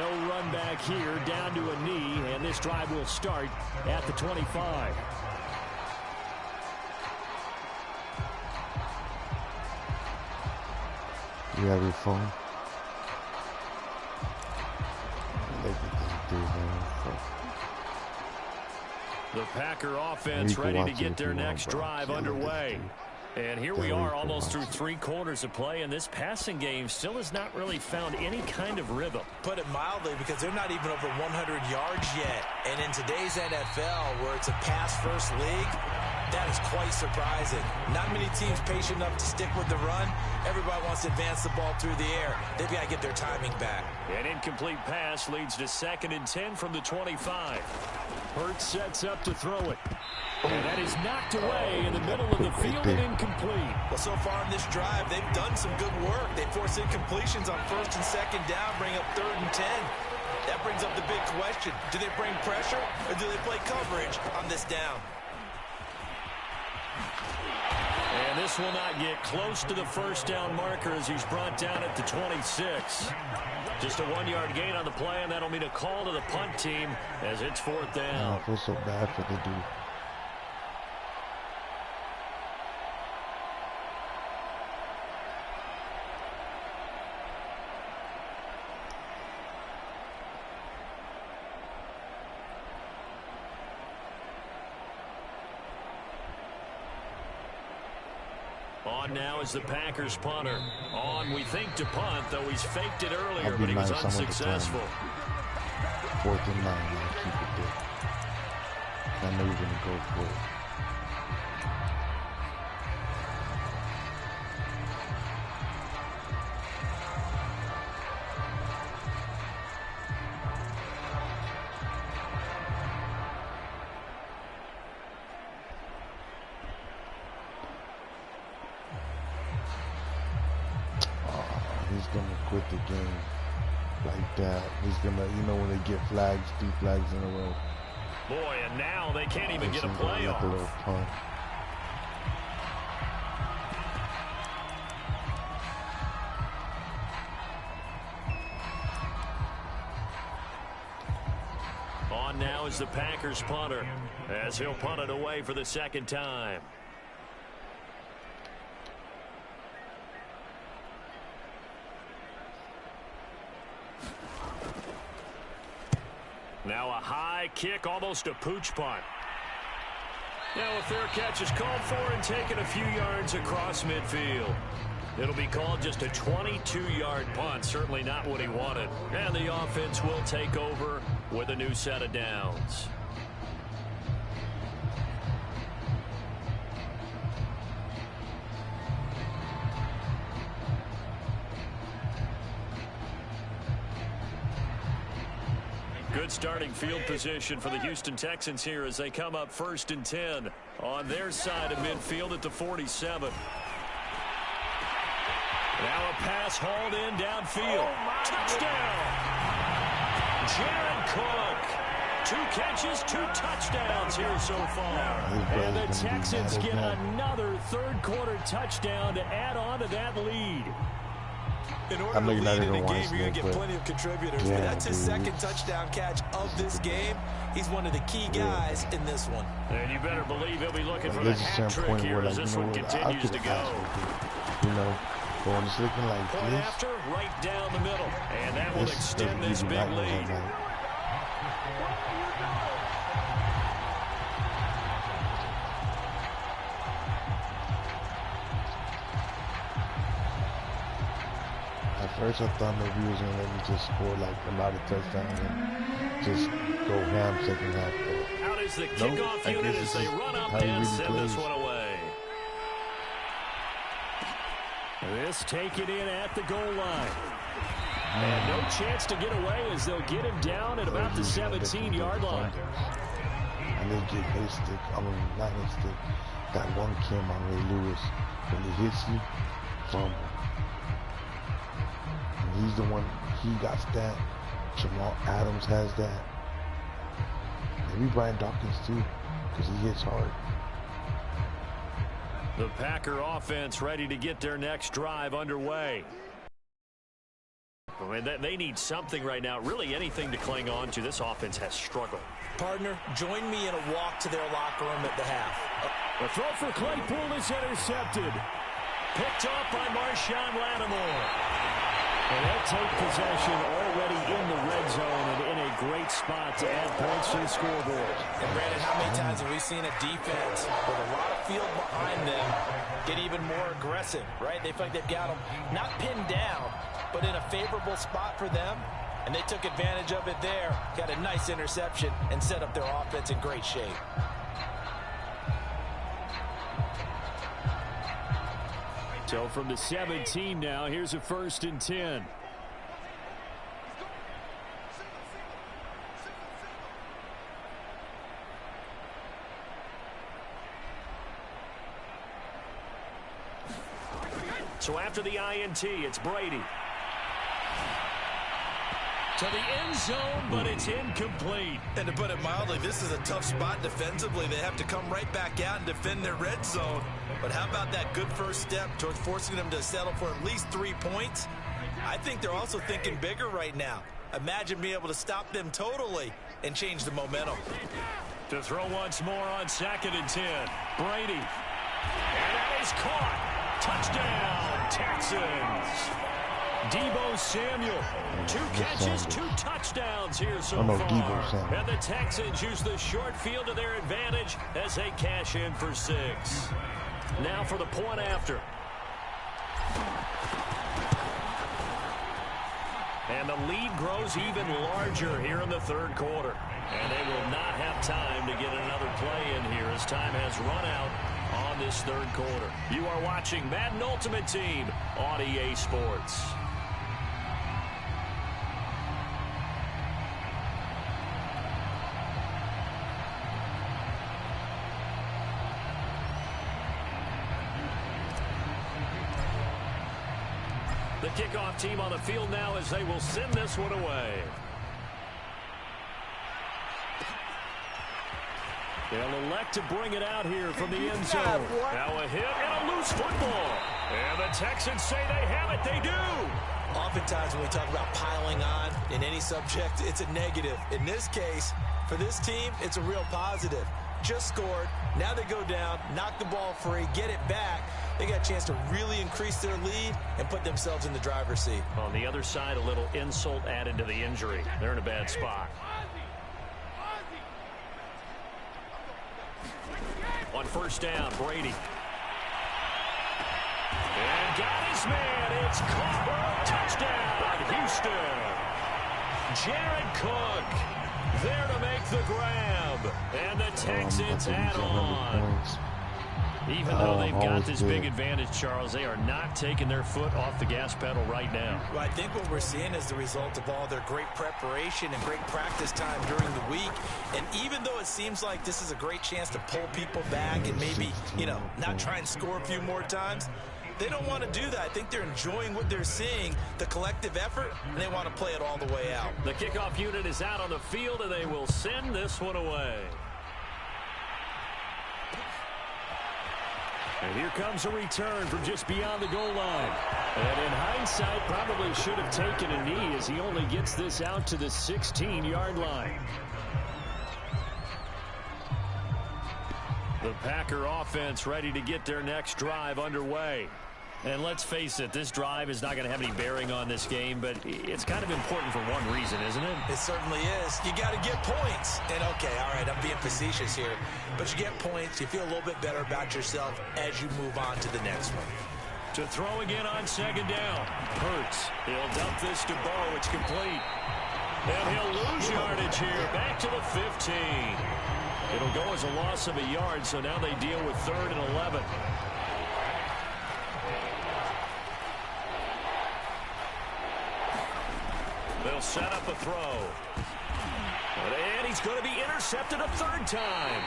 No run back here, down to a knee, and this drive will start at the 25. You have your phone? The Packer offense ready to get their next drive underway. And here we are almost through 3 quarters of play, and this passing game still has not really found any kind of rhythm. Put it mildly, because they're not even over 100 yards yet. And in today's NFL, where it's a pass-first league, that is quite surprising. Not many teams patient enough to stick with the run. Everybody wants to advance the ball through the air. They've got to get their timing back. An incomplete pass leads to 2nd and 10 from the 25. Hurts sets up to throw it. And that is knocked away in the middle of the field and incomplete. Well, so far in this drive, they've done some good work. They force incompletions on 1st and 2nd down, bring up 3rd and 10. That brings up the big question. Do they bring pressure, or do they play coverage on this down? And this will not get close to the 1st down marker as he's brought down at the 26. Just a 1-yard gain on the play, and that'll mean a call to the punt team as it's 4th down. I feel so bad for the dude. On now is the Packers punter. On, we think, to punt, though he's faked it earlier, but he was unsuccessful. 4th and 9, I'll keep it there. I know you're going to go for it. He's going to quit the game like that. He's going to, you know, when they get flags, 3 flags in a row. Boy, and now they can't even get a play off. A little punt. On now is the Packers punter as he'll punt it away for the 2nd time. Now a high kick, almost a pooch punt. Now a fair catch is called for and taken a few yards across midfield. It'll be called just a 22-yard punt, certainly not what he wanted. And the offense will take over with a new set of downs. Good starting field position for the Houston Texans here as they come up 1st and 10 on their side of midfield at the 47. Now a pass hauled in downfield. Touchdown! Jared Cook. 2 catches, 2 touchdowns here so far. And the Texans get another 3rd quarter touchdown to add on to that lead. In order to lead in a game, you're going to get plenty of contributors. But that's his 2nd touchdown catch of this game. He's one of the key guys in this one. And you better believe he'll be looking for the hat trick here as this one continues to go. You know, going just looking like Point this. after, right down the middle. And that will extend this big lead. At first I thought maybe he was going to let me just score like a lot of touchdowns and just go ham 2nd half. Out is the kickoff unit as they run up and send this one away. This taken in at the goal line. And no chance to get away as they'll get him down at about the 17-yard line. And they get his stick, not his stick, that one Kim on Ray Lewis. When he hits you, fumble. And he's the one, he got that. Jamal Adams has that. Maybe Brian Dawkins too, because he hits hard. The Packer offense ready to get their next drive underway. I mean, they need something right now, really anything to cling on to. This offense has struggled. Partner, join me in a walk to their locker room at the half. The throw for Claypool is intercepted. Picked off by Marshawn Lattimore. And they'll take possession already in the red zone and in a great spot to add points to the scoreboard. And Brandon, how many times have we seen a defense with a lot of field behind them get even more aggressive, right? They feel like they've got them not pinned down, but in a favorable spot for them. And they took advantage of it there, got a nice interception, and set up their offense in great shape. So from the 17 now, here's a 1st and 10. So after the INT, it's Brady. To the end zone, but it's incomplete. And to put it mildly, this is a tough spot defensively. They have to come right back out and defend their red zone. But how about that good first step towards forcing them to settle for at least 3 points? I think they're also thinking bigger right now. Imagine being able to stop them totally and change the momentum. To throw once more on 2nd and 10. Brady. And that is caught. Touchdown, Texans. Deebo Samuel, 2 catches, 2 touchdowns here so far. And the Texans use the short field to their advantage as they cash in for 6. Now for the point after. And the lead grows even larger here in the 3rd quarter. And they will not have time to get another play in here as time has run out on this 3rd quarter. You are watching Madden Ultimate Team on EA Sports. The kickoff team on the field now as they will send this one away. They'll elect to bring it out here from the end zone. Now a hit and a loose football. And the Texans say they have it. They do. Oftentimes when we talk about piling on in any subject, it's a negative. In this case, for this team, it's a real positive. Just scored. Now they go down, knock the ball free, get it back. They got a chance to really increase their lead and put themselves in the driver's seat. On the other side, a little insult added to the injury. They're in a bad spot. On 1st down, Brady. And got his man. It's caught. Touchdown, Houston. Jared Cook there to make the grab. And the Texans add on. Even though they've got this big advantage, Charles, they are not taking their foot off the gas pedal right now. Well, I think what we're seeing is the result of all their great preparation and great practice time during the week. And even though it seems like this is a great chance to pull people back and maybe, not try and score a few more times, they don't want to do that. I think they're enjoying what they're seeing, the collective effort, and they want to play it all the way out. The kickoff unit is out on the field, and they will send this one away. And here comes a return from just beyond the goal line. And in hindsight, probably should have taken a knee as he only gets this out to the 16-yard line. The Packer offense ready to get their next drive underway. And let's face it, this drive is not going to have any bearing on this game, but it's kind of important for one reason, isn't it? It certainly is. You got to get points. And, okay, all right, I'm being facetious here. But you get points, you feel a little bit better about yourself as you move on to the next one. To throw again on 2nd down. Hurts. He'll dump this to Bo. It's complete. And he'll lose yardage here. Back to the 15. It'll go as a loss of a yard, so now they deal with 3rd and 11. They'll set up a throw. And he's going to be intercepted a 3rd time.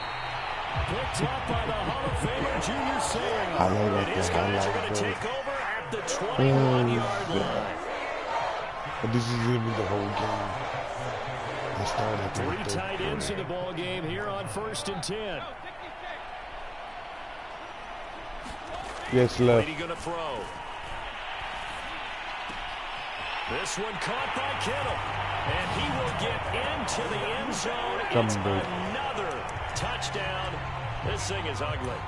Picked up by the Hall of Famer Junior Seau. And his guys are going to take over at the 21-yard line. But this is going to be the whole game. They start at 3 tight ends in the ball game here on 1st and 10. Yes, left. Brady going to throw. This one caught by Kittle. And he will get into the end zone. It's another touchdown. This thing is ugly.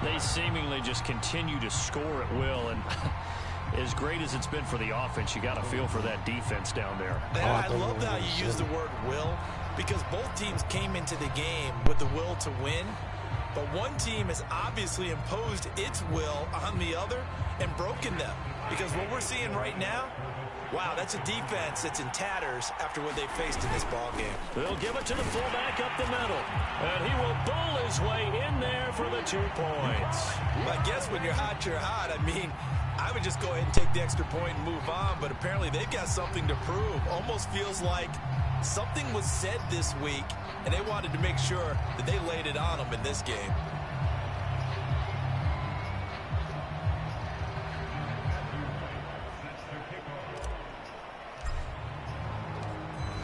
They seemingly just continue to score at will. And as great as it's been for the offense, you got to feel for that defense down there. I love how you use the word will, because both teams came into the game with the will to win. But one team has obviously imposed its will on the other and broken them. Because what we're seeing right now, wow, that's a defense that's in tatters after what they faced in this ballgame. They'll give it to the fullback up the middle. And he will bowl his way in there for the 2 points. I guess when you're hot, you're hot. I mean, I would just go ahead and take the extra point and move on. But apparently they've got something to prove. Almost feels like something was said this week, and they wanted to make sure that they laid it on them in this game.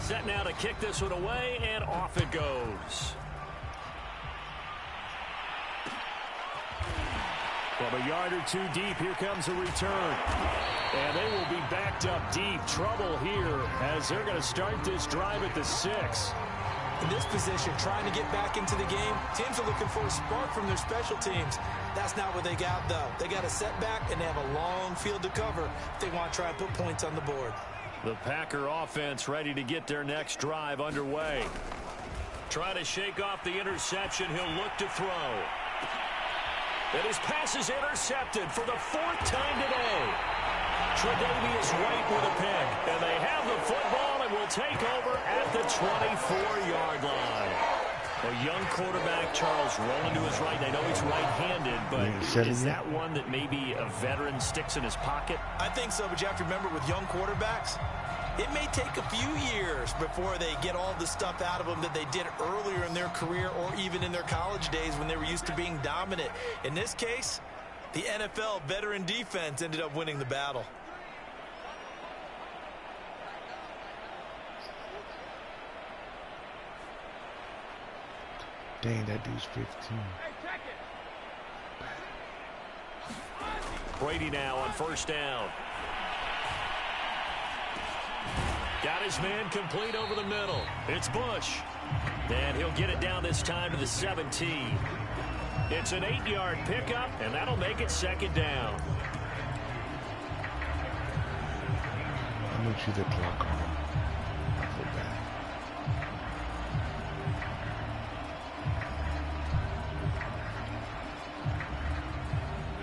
Set now to kick this one away, and off it goes. From a yard or two deep, here comes a return. And they will be backed up deep. Trouble here as they're going to start this drive at the 6. In this position, trying to get back into the game, teams are looking for a spark from their special teams. That's not what they got, though. They got a setback, and they have a long field to cover if they want to try and put points on the board. The Packer offense ready to get their next drive underway. Try to shake off the interception. He'll look to throw. And his pass is intercepted for the 4th time today. Tre'Davious White with a pick. And they have the football and will take over at the 24-yard line. A young quarterback, Charles, rolling to his right. I know he's right-handed, but is that one that maybe a veteran sticks in his pocket? I think so, but you have to remember with young quarterbacks, it may take a few years before they get all the stuff out of them that they did earlier in their career or even in their college days when they were used to being dominant. In this case, the NFL veteran defense ended up winning the battle. Dang, that dude's 15. Brady now on 1st down. Got his man complete over the middle. It's Bush. And he'll get it down this time to the 17. It's an 8-yard pickup, and that'll make it 2nd down. I'm going to chew the clock on him. I feel bad.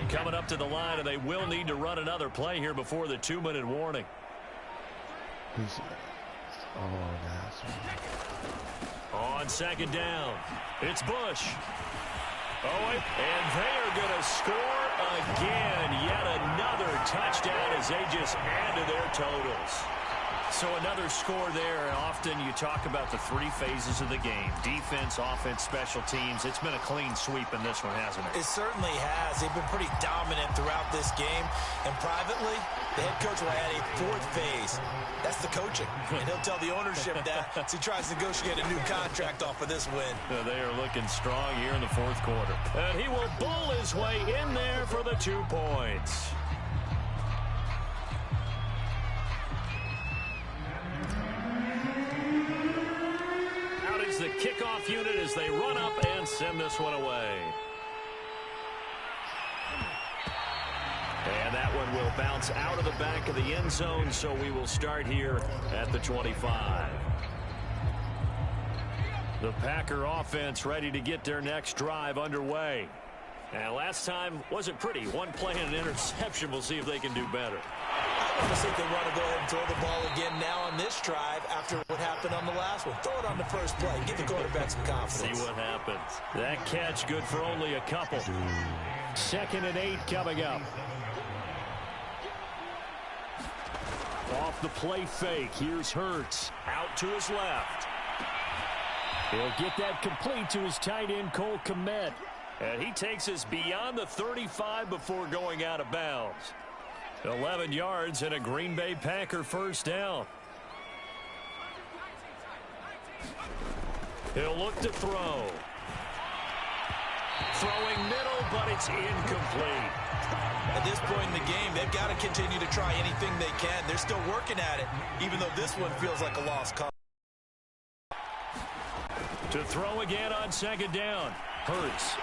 Coming up to the line, and they will need to run another play here before the 2-minute warning. On 2nd down, it's Bush. And they are going to score again. Yet another touchdown as they just add to their totals. So another score there, and often you talk about the 3 phases of the game. Defense, offense, special teams. It's been a clean sweep in this one, hasn't it? It certainly has. They've been pretty dominant throughout this game. And privately, the head coach will add a 4th phase. That's the coaching. And he'll tell the ownership that as he tries to negotiate a new contract off of this win. They are looking strong here in the 4th quarter. And he will bull his way in there for the 2 points. The kickoff unit as they run up and send this one away. And that one will bounce out of the back of the end zone, so we will start here at the 25. The Packer offense ready to get their next drive underway. And last time wasn't pretty. 1 play and an interception. We'll see if they can do better. I want to see if they want to go ahead and throw the ball again now on this drive after what happened on the last one. Throw it on the first play. Give the quarterback some confidence. See what happens. That catch good for only a couple. 2nd and 8 coming up. Off the play fake. Here's Hurts. Out to his left. He'll get that complete to his tight end, Cole Kmet. And he takes us beyond the 35 before going out of bounds. 11 yards and a Green Bay Packer 1st down. He'll look to throw. throwing middle, but it's incomplete. At this point in the game, they've got to continue to try anything they can. They're still working at it, even though this one feels like a lost cause. To throw again on second down. Hurts.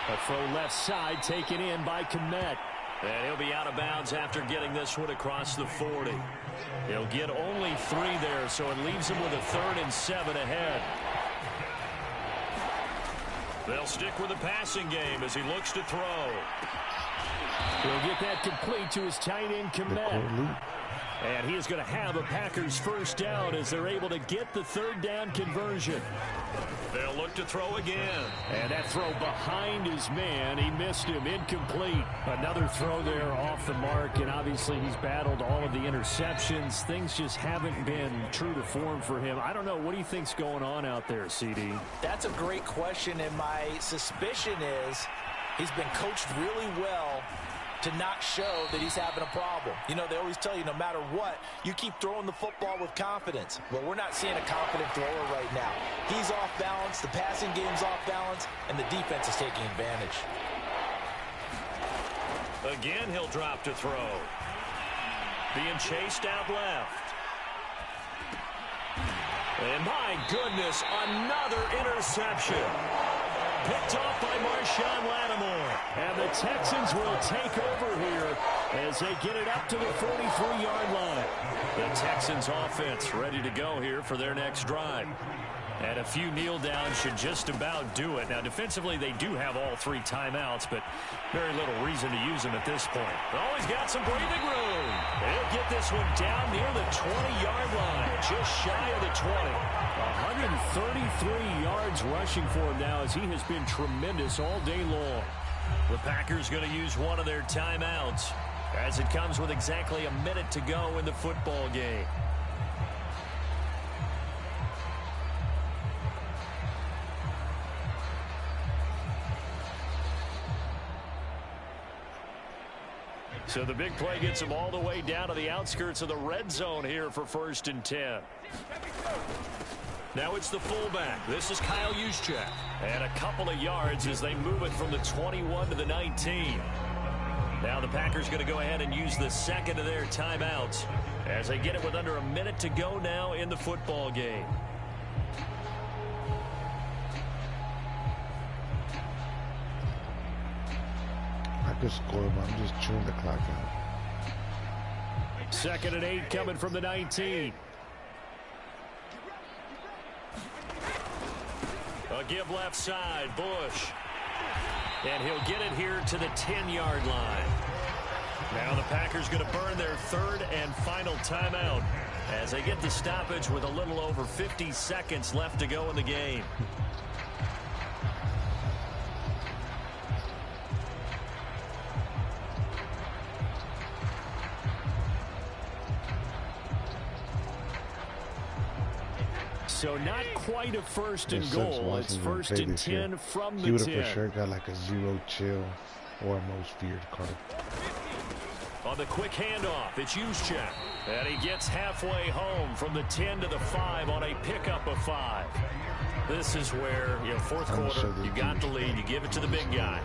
A throw left side taken in by Kmet. And he'll be out of bounds after getting this one across the 40. He'll get only 3 there, so it leaves him with a 3rd and 7 ahead. They'll stick with the passing game as he looks to throw. He'll get that complete to his tight end, Kmet. And he is going to have a Packers first down as they're able to get the 3rd down conversion. They'll look to throw again. And that throw behind his man. He missed him. Incomplete. Another throw there off the mark. And obviously he's battled all of the interceptions. Things just haven't been true to form for him. I don't know. What do you think's going on out there, CD? That's a great question. And my suspicion is he's been coached really well to not show that he's having a problem. You know, they always tell you no matter what, you keep throwing the football with confidence. Well, we're not seeing a confident thrower right now. He's off balance, the passing game's off balance, and the defense is taking advantage. Again, he'll drop to throw. Being chased out left. And my goodness, another interception. Picked off by Marshawn Lattimore. And the Texans will take over here as they get it up to the 43-yard line. The Texans offense ready to go here for their next drive. And a few kneel downs should just about do it. Now, defensively, they do have all 3 timeouts, but very little reason to use them at this point. Always got some breathing room. They'll get this one down near the 20-yard line, just shy of the 20. 133 yards rushing for him now as he has been tremendous all day long. The Packers going to use one of their timeouts as it comes with exactly a minute to go in the football game. So the big play gets them all the way down to the outskirts of the red zone here for 1st and 10. Now it's the fullback. This is Kyle Juszczyk. And a couple of yards as they move it from the 21 to the 19. Now the Packers going to go ahead and use the second of their timeouts as they get it with under a minute to go now in the football game. I could score, but I'm just chewing the clock out. 2nd and 8 coming from the 19. A give left side, Bush. And he'll get it here to the 10-yard line. Now the Packers going to burn their 3rd and final timeout as they get the stoppage with a little over 50 seconds left to go in the game. So not quite a 1st and goal. It's 1st and 10 from the 10. He would have for sure got like a 0 chill or a most feared card. On the quick handoff, it's Juszczyk. And he gets halfway home from the 10 to the 5 on a pickup of 5. This is where, you know, 4th quarter, you got the lead, you give it to the big guy.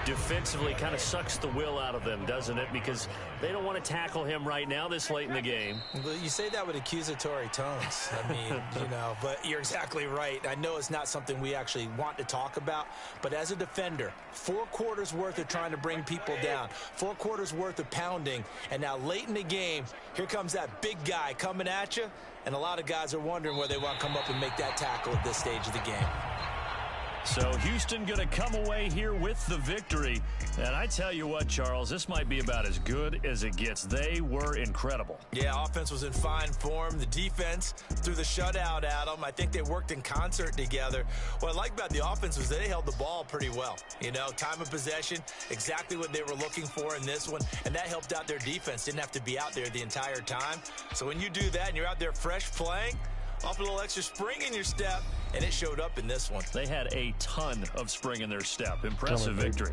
Defensively kind of sucks the will out of them, doesn't it? Because they don't want to tackle him right now this late in the game. Well, you say that with accusatory tones. I mean, you know, but you're exactly right. I know it's not something we actually want to talk about, but as a defender, 4 quarters worth of trying to bring people down, 4 quarters worth of pounding, and now late in the game, here comes that big guy coming at you, and a lot of guys are wondering where they want to come up and make that tackle at this stage of the game. So Houston going to come away here with the victory. And I tell you what, Charles, this might be about as good as it gets. They were incredible. Yeah, offense was in fine form. The defense threw the shutout at them. I think they worked in concert together. What I like about the offense was they held the ball pretty well. You know, time of possession, exactly what they were looking for in this one. And that helped out their defense. Didn't have to be out there the entire time. So when you do that and you're out there fresh playing, off a little extra spring in your step, and it showed up in this one. They had a ton of spring in their step. Impressive victory.